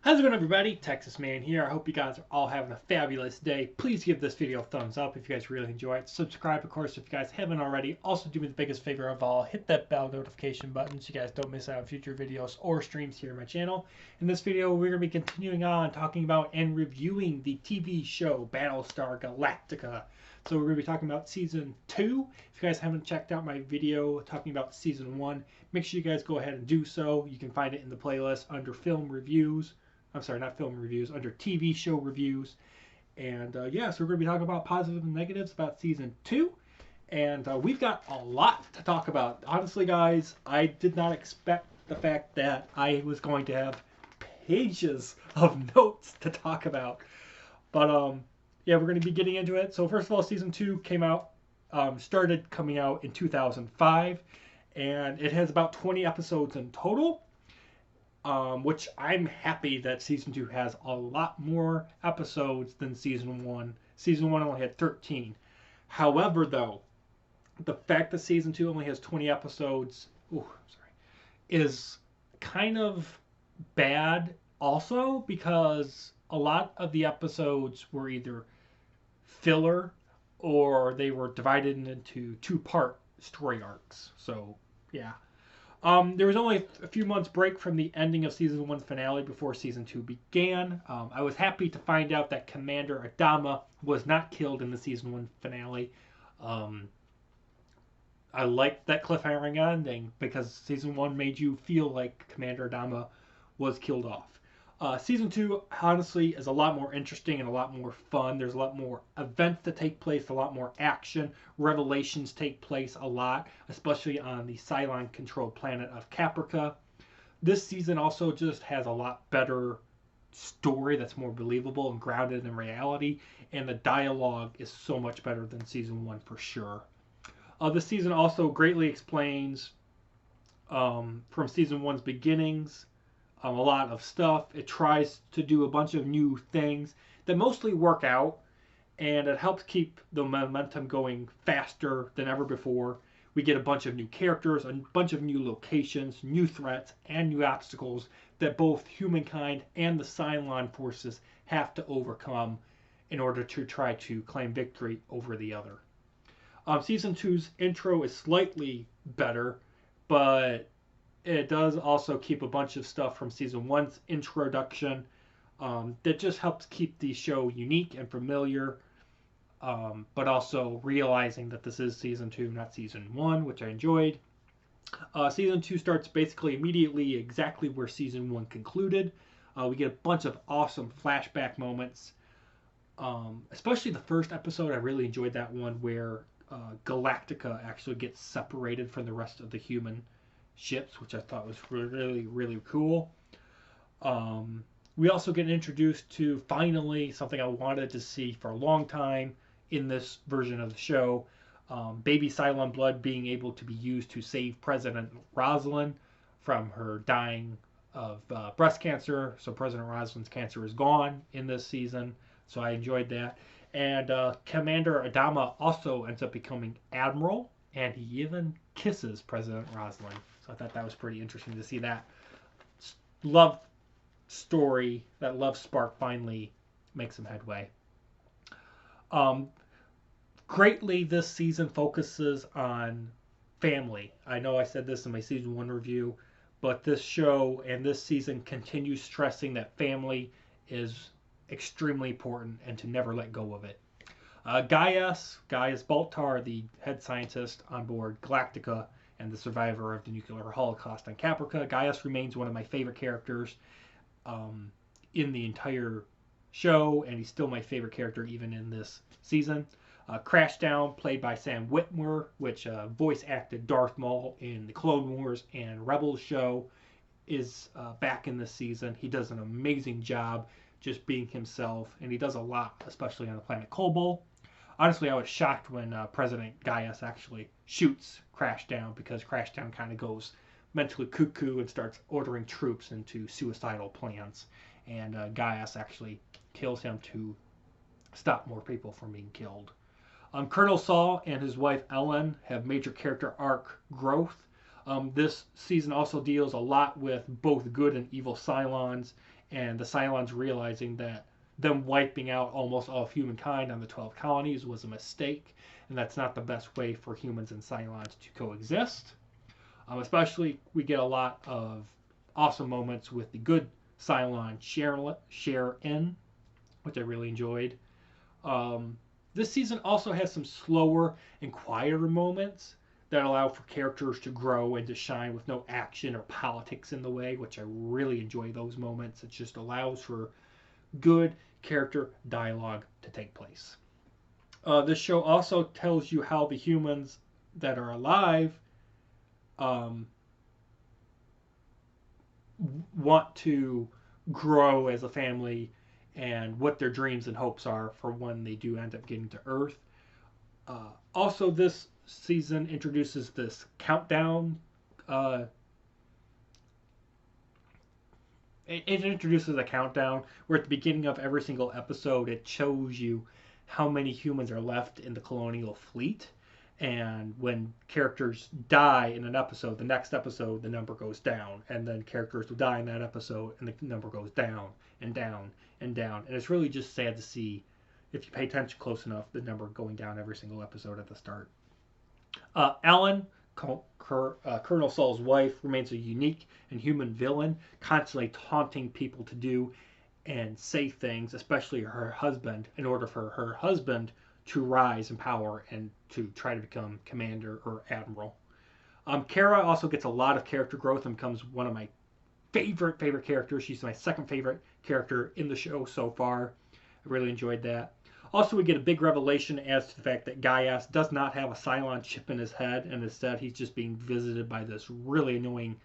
How's it going, everybody? Texas Man here. I hope you guys are all having a fabulous day. Please give this video a thumbs up if you guys really enjoy it. Subscribe, of course, if you guys haven't already. Also, do me the biggest favor of all. Hit that bell notification button so you guys don't miss out on future videos or streams here on my channel. In this video, we're going to be continuing on talking about and reviewing the TV show Battlestar Galactica. So we're going to be talking about Season 2. If you guys haven't checked out my video talking about Season 1, make sure you guys go ahead and do so. You can find it in the playlist under film reviews. I'm sorry, not film reviews, under TV show reviews. And yeah, so we're going to be talking about positives and negatives about Season 2. And we've got a lot to talk about. Honestly, guys, I did not expect the fact that I was going to have pages of notes to talk about. But yeah, we're going to be getting into it. So first of all, Season 2 came out, started coming out in 2005. And it has about 20 episodes in total. Which I'm happy that Season 2 has a lot more episodes than Season 1. Season 1 only had 13. However, though, the fact that Season 2 only has 20 episodes is kind of bad also, because a lot of the episodes were either filler or they were divided into two-part story arcs. So, yeah. There was only a few months break from the ending of Season 1 finale before Season 2 began. I was happy to find out that Commander Adama was not killed in the Season 1 finale. I liked that cliffhanger ending because Season 1 made you feel like Commander Adama was killed off. Season 2, honestly, is a lot more interesting and a lot more fun. There's a lot more events that take place, a lot more action. Revelations take place a lot, especially on the Cylon-controlled planet of Caprica. This season also just has a lot better story that's more believable and grounded in reality, and the dialogue is so much better than Season 1 for sure. This season also greatly explains from Season 1's beginnings, a lot of stuff. It tries to do a bunch of new things that mostly work out, and it helps keep the momentum going faster than ever before. We get a bunch of new characters, a bunch of new locations, new threats, and new obstacles that both humankind and the Cylon forces have to overcome in order to try to claim victory over the other. Season 2's intro is slightly better, but it does also keep a bunch of stuff from Season 1's introduction that just helps keep the show unique and familiar, but also realizing that this is Season 2, not Season 1, which I enjoyed. Season 2 starts basically immediately exactly where Season 1 concluded. We get a bunch of awesome flashback moments, especially the first episode. I really enjoyed that one where Galactica actually gets separated from the rest of the human ships, which I thought was really, really cool. We also get introduced to, finally, something I wanted to see for a long time in this version of the show, baby Cylon blood being able to be used to save President Rosalind from her dying of breast cancer. So President Rosalind's cancer is gone in this season, so I enjoyed that. And Commander Adama also ends up becoming Admiral, and he even kisses President Rosalind. So I thought that was pretty interesting to see that love story, that love spark finally make some headway. Greatly, this season focuses on family. I know I said this in my Season 1 review, but this show and this season continues stressing that family is extremely important and to never let go of it. Gaius Baltar, the head scientist on board Galactica and the survivor of the nuclear holocaust on Caprica, Gaius remains one of my favorite characters in the entire show, and he's still my favorite character even in this season. Crashdown, played by Sam Witwer, which voice acted Darth Maul in the Clone Wars and Rebels show, is back in this season. He does an amazing job just being himself, and he does a lot, especially on the planet Kobol. Honestly, I was shocked when President Gaius actually shoots Crashdown, because Crashdown kind of goes mentally cuckoo and starts ordering troops into suicidal plans. And Gaius actually kills him to stop more people from being killed. Colonel Saul and his wife Ellen have major character arc growth. This season also deals a lot with both good and evil Cylons and the Cylons realizing that them wiping out almost all of humankind on the 12 colonies was a mistake, and that's not the best way for humans and Cylons to coexist. Especially, we get a lot of awesome moments with the good Cylon share in, which I really enjoyed. This season also has some slower and quieter moments that allow for characters to grow and to shine with no action or politics in the way, which I really enjoy those moments. It just allows for good character dialogue to take place. This show also tells you how the humans that are alive want to grow as a family and what their dreams and hopes are for when they do end up getting to Earth. Also, this season introduces this countdown. It introduces a countdown where at the beginning of every single episode, it shows you how many humans are left in the colonial fleet. And when characters die in an episode, the next episode, the number goes down. And then characters will die in that episode, and the number goes down and down and down. And it's really just sad to see, if you pay attention close enough, the number going down every single episode at the start. Ellen, Colonel Saul's wife, remains a unique and human villain, constantly taunting people to do and say things, especially her husband, in order for her husband to rise in power and to try to become commander or admiral. Kara also gets a lot of character growth and becomes one of my favorite characters. She's my second favorite character in the show so far. I really enjoyed that. Also, we get a big revelation as to the fact that Gaius does not have a Cylon chip in his head, and instead he's just being visited by this really annoying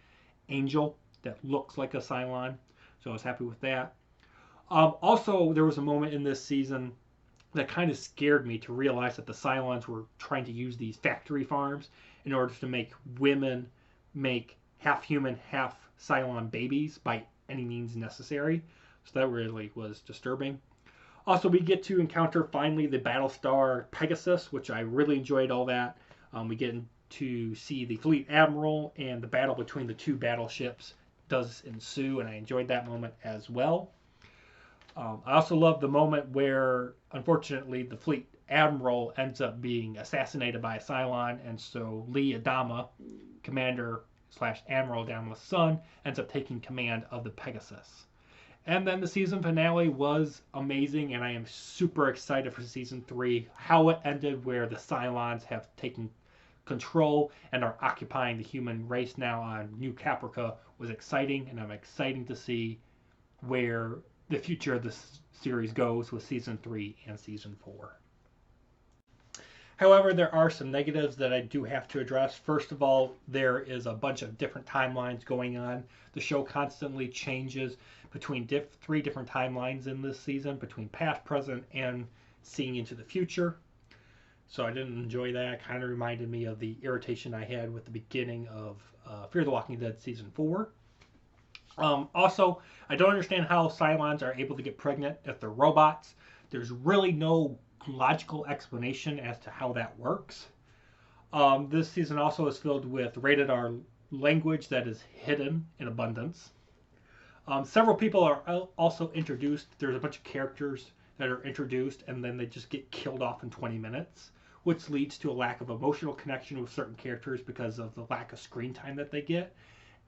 angel that looks like a Cylon. So I was happy with that. Also, there was a moment in this season that kind of scared me to realize that the Cylons were trying to use these factory farms in order to make women make half human, half Cylon babies by any means necessary. So that really was disturbing. Also, we get to encounter finally the Battlestar Pegasus, which I really enjoyed all that. We get to see the Fleet Admiral, and the battle between the two battleships does ensue, and I enjoyed that moment as well. I also love the moment where, unfortunately, the Fleet Admiral ends up being assassinated by a Cylon, and so Lee Adama, Commander/Admiral Adama's son, ends up taking command of the Pegasus. And then the season finale was amazing, and I am super excited for season 3. How it ended, where the Cylons have taken control and are occupying the human race now on New Caprica, was exciting, and I'm excited to see where the future of this series goes with season 3 and season 4. However, there are some negatives that I do have to address. First of all, there is a bunch of different timelines going on. The show constantly changes between 3 different timelines in this season, between past, present, and seeing into the future. So I didn't enjoy that. It kind of reminded me of the irritation I had with the beginning of Fear the Walking Dead season 4. Also, I don't understand how Cylons are able to get pregnant if they're robots. There's really no logical explanation as to how that works. This season also is filled with rated R language that is hidden in abundance. Several people are also introduced. There's a bunch of characters that are introduced and then they just get killed off in 20 minutes, which leads to a lack of emotional connection with certain characters because of the lack of screen time that they get,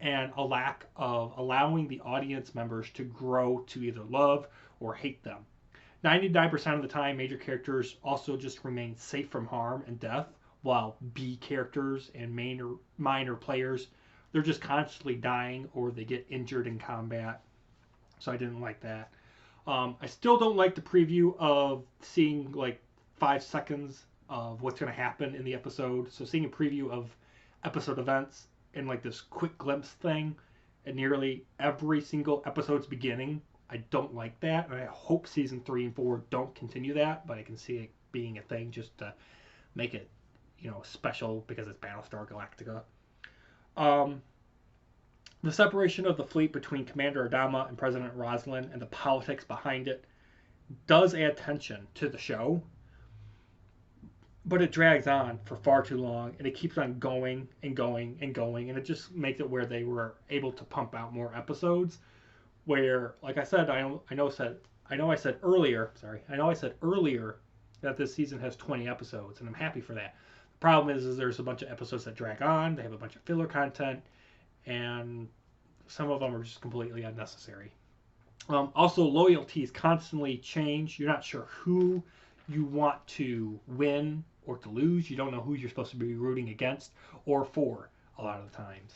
and a lack of allowing the audience members to grow to either love or hate them. 99% of the time, major characters also just remain safe from harm and death, while B characters and minor players, they're just constantly dying or they get injured in combat. So I didn't like that. I still don't like the preview of seeing like 5 seconds of what's going to happen in the episode. So seeing a preview of episode events in like this quick glimpse thing at nearly every single episode's beginning, I don't like that, and I hope season 3 and 4 don't continue that, but I can see it being a thing just to make it, special because it's Battlestar Galactica. The separation of the fleet between Commander Adama and President Roslin and the politics behind it does add tension to the show, but it drags on for far too long, and it keeps on going and going and going, and it just makes it where they were able to pump out more episodes where, like I said, I said earlier that this season has 20 episodes, and I'm happy for that. The problem is there's a bunch of episodes that drag on. They have a bunch of filler content, and some of them are just completely unnecessary. Also, loyalties constantly change. You're not sure who you want to win or to lose. You don't know who you're supposed to be rooting against or for a lot of the times.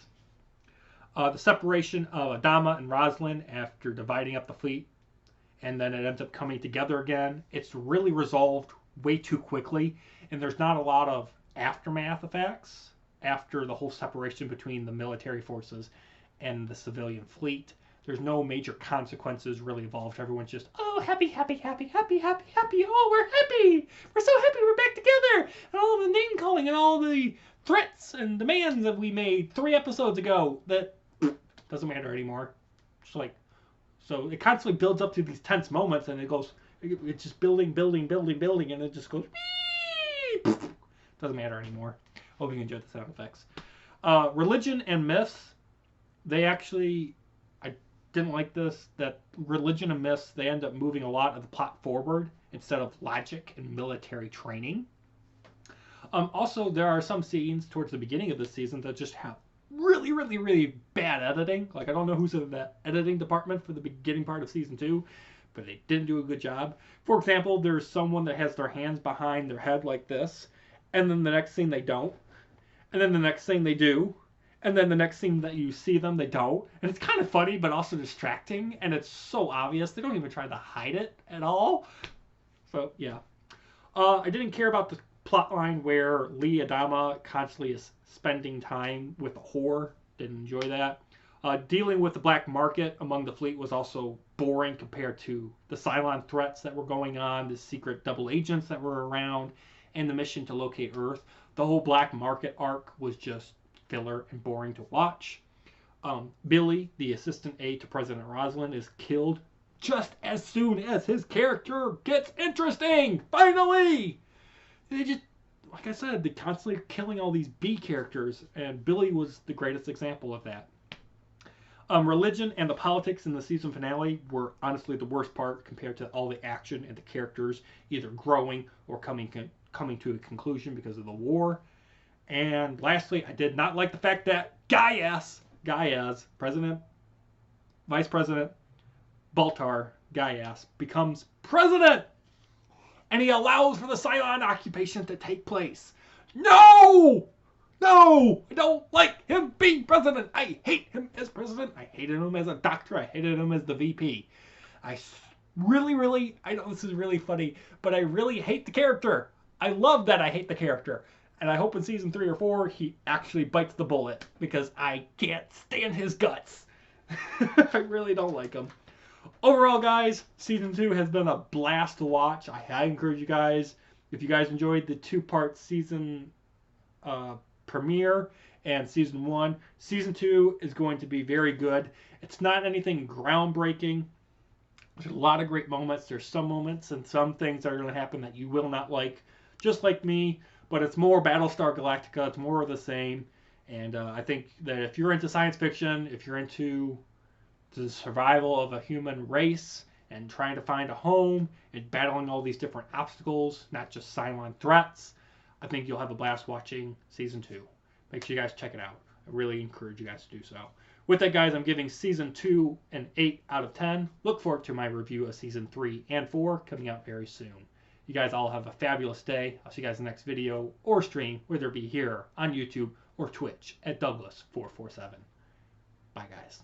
The separation of Adama and Roslin after dividing up the fleet, and then it ends up coming together again. It's really resolved way too quickly, and there's not a lot of aftermath effects after the whole separation between the military forces and the civilian fleet. There's no major consequences really involved. Everyone's just, oh, happy, happy, happy, happy, happy, happy. Oh, we're happy. We're so happy we're back together. And all the name calling and all the threats and demands that we made 3 episodes ago that doesn't matter anymore. Just like, so it constantly builds up to these tense moments, and it's just building, and it just goes, whee! Doesn't matter anymore. Hope you enjoyed the sound effects. Religion and myths, I didn't like this, that religion and myths, they end up moving a lot of the plot forward instead of logic and military training. Also, there are some scenes towards the beginning of this season that just have really, really, really bad editing. Like, I don't know who's in the editing department for the beginning part of season 2, but they didn't do a good job. For example, there's someone that has their hands behind their head like this, and then the next scene they don't, and then the next scene they do, and then the next scene that you see them, they don't. And it's kind of funny, but also distracting, and it's so obvious. They don't even try to hide it at all. So, yeah. I didn't care about the plotline where Lee Adama constantly is spending time with a whore. Didn't enjoy that. Dealing with the black market among the fleet was also boring compared to the Cylon threats that were going on, the secret double agents that were around, and the mission to locate Earth. The whole black market arc was just filler and boring to watch. Billy, the assistant aide to President Roslin, is killed just as soon as his character gets interesting. Finally! They just, like I said, they're constantly killing all these B characters, and Billy was the greatest example of that. Religion and the politics in the season finale were honestly the worst part compared to all the action and the characters either growing or coming to a conclusion because of the war. And lastly, I did not like the fact that Gaius, Vice President Baltar Gaius, becomes president, and he allows for the Cylon occupation to take place. No! No! I don't like him being president. I hate him as president. I hated him as a doctor. I hated him as the VP. I know this is really funny, but I really hate the character. I love that I hate the character. And I hope in season 3 or 4 he actually bites the bullet, because I can't stand his guts. I really don't like him. Overall, guys, season 2 has been a blast to watch. I encourage you guys, if you guys enjoyed the 2-part season premiere and season 1, season 2 is going to be very good. It's not anything groundbreaking. There's a lot of great moments. There's some moments and some things that are going to happen that you will not like, just like me. But it's more Battlestar Galactica. It's more of the same. And I think that if you're into science fiction, if you're into the survival of a human race and trying to find a home and battling all these different obstacles, not just Cylon threats, I think you'll have a blast watching season 2. Make sure you guys check it out. I really encourage you guys to do so. With that, guys, I'm giving season 2 an 8 out of 10. Look forward to my review of season 3 and 4 coming out very soon. You guys all have a fabulous day. I'll see you guys in the next video or stream, whether it be here on YouTube or Twitch at Douglas447. Bye, guys.